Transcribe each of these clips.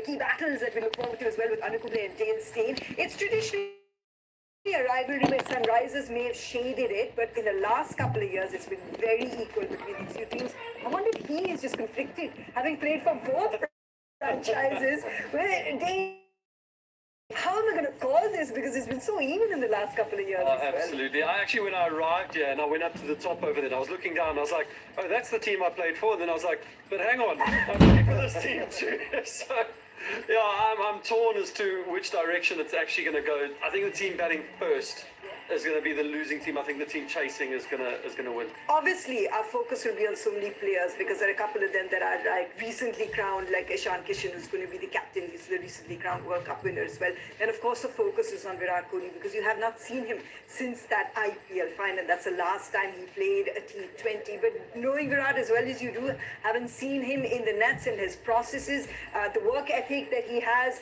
key battles that we look forward to as well with Anu Kumble and Dale Steyn. It's traditionally a rivalry where Sunrisers may have shaded it, but in the last couple of years, it's been very equal between these two teams. I wonder if he is just conflicted, having played for both franchises, where they. How am I going to call this? Because it's been so even in the last couple of years. Absolutely. I actually, when I arrived here and I went up to the top over there, I was looking down, I was like, oh, that's the team I played for. And then I was like, but hang on, I'm playing for this team too. So, yeah, I'm torn as to which direction it's actually going to go. I think the team batting first is going to be the losing team. I think the team chasing is going to win. Obviously, our focus will be on so many players because there are a couple of them that are like recently crowned, like Ishan Kishan, who's going to be the captain. He's the recently crowned World Cup winner as well. And of course, the focus is on Virat Kohli because you have not seen him since that IPL final. That's the last time he played a T20. But knowing Virat as well as you do, haven't seen him in the nets and his processes, the work ethic that he has,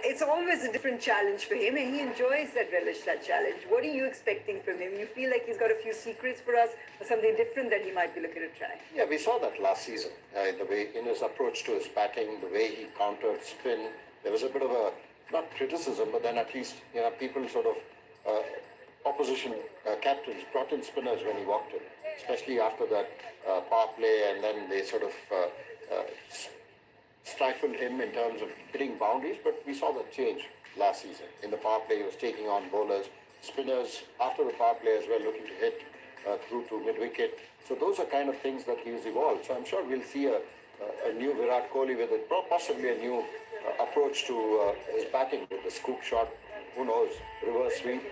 it's always a different challenge for him, and he enjoys that relish, that challenge. What are you expecting from him? You feel like he's got a few secrets for us or something different that he might be looking to try? Yeah, we saw that last season. The way in his approach to his batting, the way he countered spin, there was a bit of a, not criticism, but then at least, people sort of, opposition captains brought in spinners when he walked in, especially after that power play, and then they sort of stifled him in terms of hitting boundaries, but we saw that change last season. In the power play, he was taking on bowlers, spinners after the power play as well, looking to hit through to mid-wicket. So those are kind of things that he's evolved. So I'm sure we'll see a new Virat Kohli with possibly a new approach to his batting with the scoop shot. Who knows? Reverse sweep.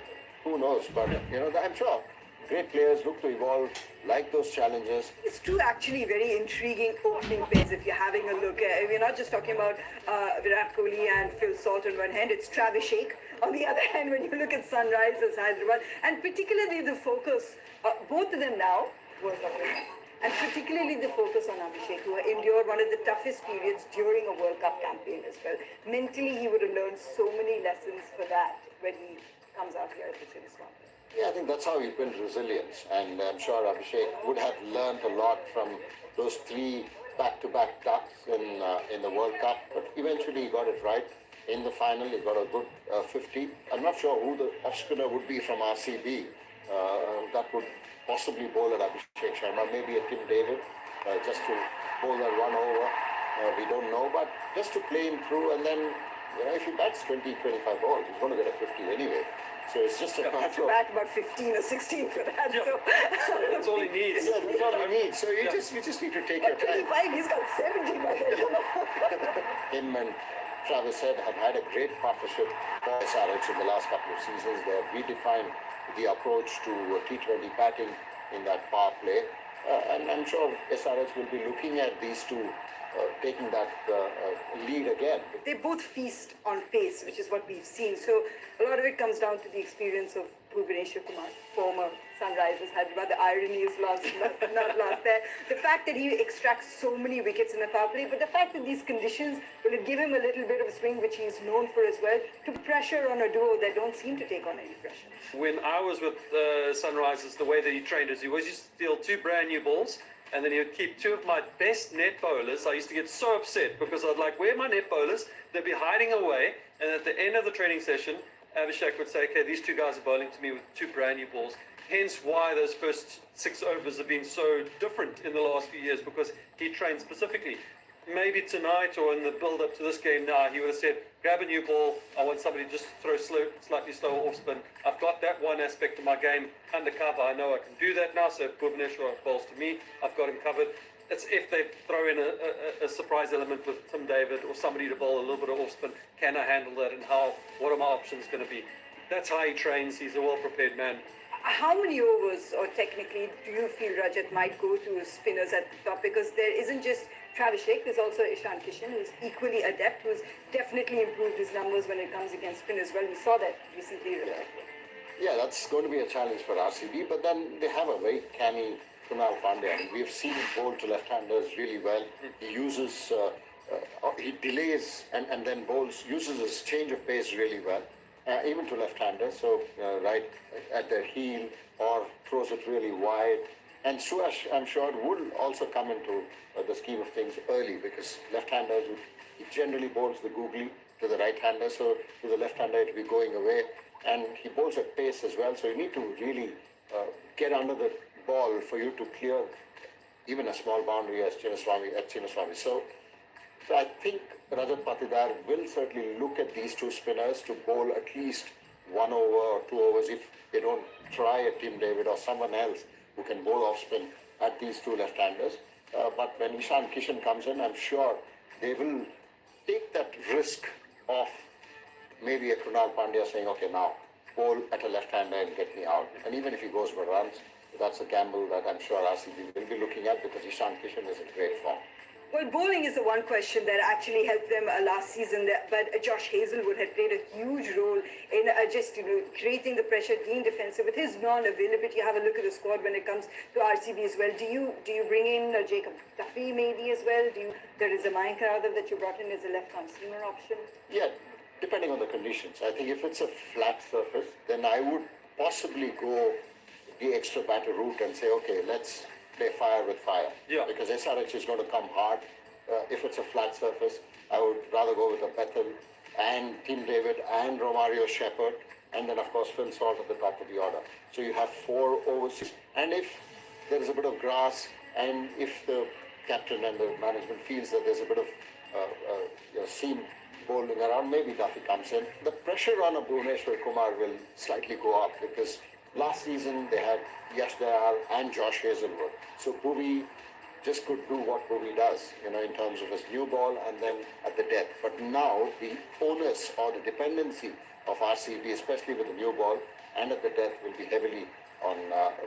Who knows? But, I'm sure great players look to evolve, like those challenges. It's two actually very intriguing opening pairs if you're having a look. We're not just talking about Virat Kohli and Phil Salt on one hand, it's Travis Sheikh on the other hand when you look at Sunrisers Hyderabad, and particularly the focus, both of them now, World Cup winners, and particularly the focus on Abhishek, who endured one of the toughest periods during a World Cup campaign as well. Mentally, he would have learned so many lessons for that when he comes out here at the City Swamp. Yeah, I think that's how he built resilience, and I'm sure Abhishek would have learned a lot from those three back-to-back ducks in the World Cup, but eventually he got it right. In the final, he got a good 50. I'm not sure who the off-spinner would be from RCB that would possibly bowl at Abhishek Sharma, maybe a Tim David, just to bowl that one over. We don't know, but just to play him through, and then, if he bats 20, 25 balls, he's going to get a 50 anyway. So it's just a matter of... Back about 15 or 16 for that. Yeah. So. That's all he needs. Yeah, that's all he needs. So you just need to take your time. 25, he's got 70 by Him and Travis Head have had a great partnership for SRH in the last couple of seasons. They have redefined the approach to T20 batting in that power play. And I'm sure SRH will be looking at these two taking that lead again. They both feast on pace, which is what we've seen. So a lot of it comes down to the experience of Bhuvaneshwar Kumar, former Sunrisers Hyderabad. The irony is not lost there. The fact that he extracts so many wickets in the power play, but the fact that these conditions will give him a little bit of a swing, which he's known for as well, to pressure on a duo that don't seem to take on any pressure. When I was with Sunrisers, the way that he trained us, he always used to steal two brand new balls, and then he would keep two of my best net bowlers. I used to get so upset because I'd like, where are my net bowlers? They'd be hiding away, and at the end of the training session, Abhishek would say, okay, these two guys are bowling to me with two brand new balls. Hence why those first 6 overs have been so different in the last few years, because he trained specifically. Maybe tonight or in the build-up to this game now, he would have said, grab a new ball. I want somebody to just throw slightly slower off-spin. I've got that one aspect of my game under cover. I know I can do that now, so if Bhuvaneshwar bowls to me, I've got him covered. It's if they throw in a surprise element with Tim David or somebody to bowl a little bit of off-spin, can I handle that, and what are my options going to be? That's how he trains. He's a well-prepared man. How many overs, or technically, do you feel Rajat might go to spinners at the top? Because there isn't just Travis Sheikh, there's also Ishan Kishan, who's equally adept, who's definitely improved his numbers when it comes against spinners. Well, we saw that recently. Yeah, that's going to be a challenge for RCB, but then they have a very canny Kunal Pandya. We've seen him bowl to left-handers really well. He uses, he delays and then bowls, uses his change of pace really well. Even to left-handers, so right at their heel, or throws it really wide. And Suyash, I'm sure, would also come into the scheme of things early, because left-handers would He generally bowls the googly to the right-hander, so to the left-hander it will be going away. And he bowls at pace as well, so you need to really get under the ball for you to clear even a small boundary as Chinnaswamy. So I think Rajat Patidar will certainly look at these two spinners to bowl at least 1 over or 2 overs if they don't try a Tim David or someone else who can bowl off spin at these two left-handers. But when Ishan Kishan comes in, I'm sure they will take that risk of maybe a Krunal Pandya saying, okay, now bowl at a left-hander and get me out. And even if he goes for runs, that's a gamble that I'm sure RCB will be looking at because Ishan Kishan is in great form. Well, bowling is the one question that actually helped them last season, but Josh Hazelwood had played a huge role in just creating the pressure, being defensive. With his non-availability, you have a look at the squad when it comes to RCB as well. Do you bring in Jacob Duffy maybe as well? There is a Mayank Radav that you brought in as a left-arm seamer option? Yeah, depending on the conditions. I think if it's a flat surface, then I would possibly go the extra batter route and say, okay, let's play fire with fire. Yeah. Because SRH is going to come hard. If it's a flat surface, I would rather go with a Bethel and Tim David and Romario Shepherd, and then of course Phil Salt at the top of the order. So you have 4 overseas. And if there is a bit of grass, and if the captain and the management feels that there's a bit of seam bowling around, maybe Duffy comes in. The pressure on a Bhuvneshwar Kumar will slightly go up because last season they had Yash Dayal and Josh Hazelwood. So Bhuvi just could do what Bhuvi does, in terms of his new ball and then at the death. But now the onus or the dependency of RCB, especially with the new ball and at the death, will be heavily on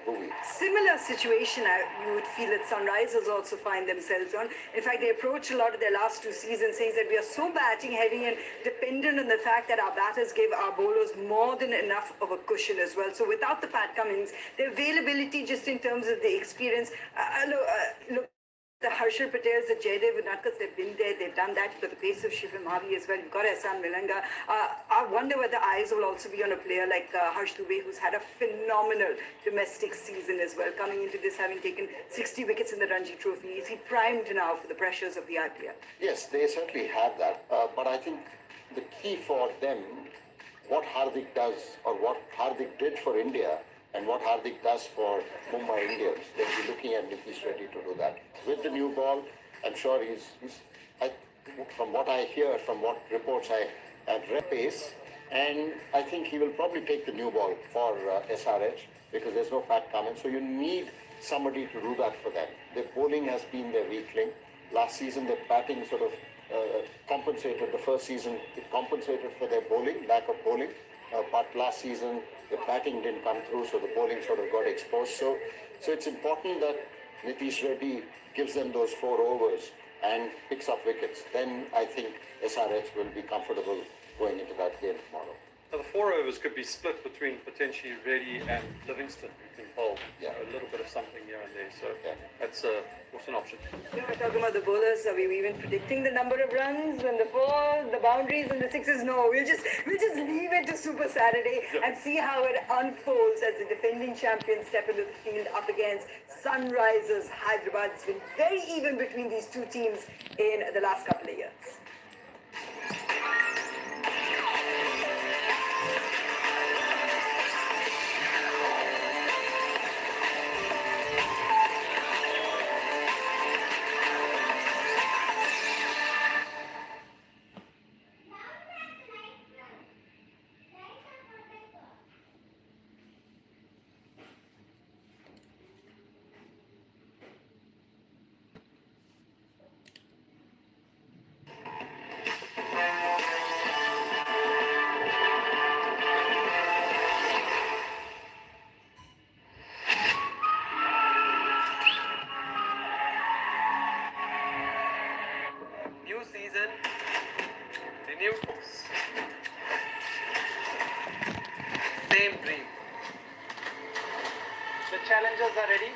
Bhuvi. Similar situation you would feel that Sunrisers also find themselves on. In fact, they approached a lot of their last 2 seasons saying that we are so batting heavy and dependent on the fact that our batters give our bowlers more than enough of a cushion as well. So without the Pat Cummins, the availability just in terms of the experience, look, the Harshal Patels, the Jaydev Unadkats, they've been there, they've done that. You've got the pace of Shivam Mavi as well. You've got Ehsan Milanga. I wonder whether eyes will also be on a player like Harsh Dubey, who's had a phenomenal domestic season as well, coming into this having taken 60 wickets in the Ranji Trophy. Is he primed now for the pressures of the IPL? Yes, they certainly have that. But I think the key for them, what Hardik does or what Hardik did for India, and what Hardik does for Mumbai Indians, they'll be looking at Nitish Reddy to do that. With the new ball, I'm sure from what I hear, from what reports I have read, pace, and I think he will probably take the new ball for SRH because there's no Pat Cummins. So you need somebody to do that for them. Their bowling has been their weak link. Last season, their batting sort of compensated. The first season, it compensated for their bowling, lack of bowling. But last season, the batting didn't come through, so the bowling sort of got exposed. So it's important that Nitish Reddy gives them those 4 overs and picks up wickets. Then I think SRH will be comfortable going into that game tomorrow. Now the 4 overs could be split between potentially Reddy and Livingston, who can bowl a little bit of something here and there. So that's an option. We're talking about the bowlers. Are we even predicting the number of runs and the 4s, the boundaries and the 6s? No, we'll just leave it to Super Saturday and see how it unfolds as the defending champions step into the field up against Sunrisers Hyderabad. It's been very even between these 2 teams in the last couple of years. Season, the new books, same dream. The challengers are ready.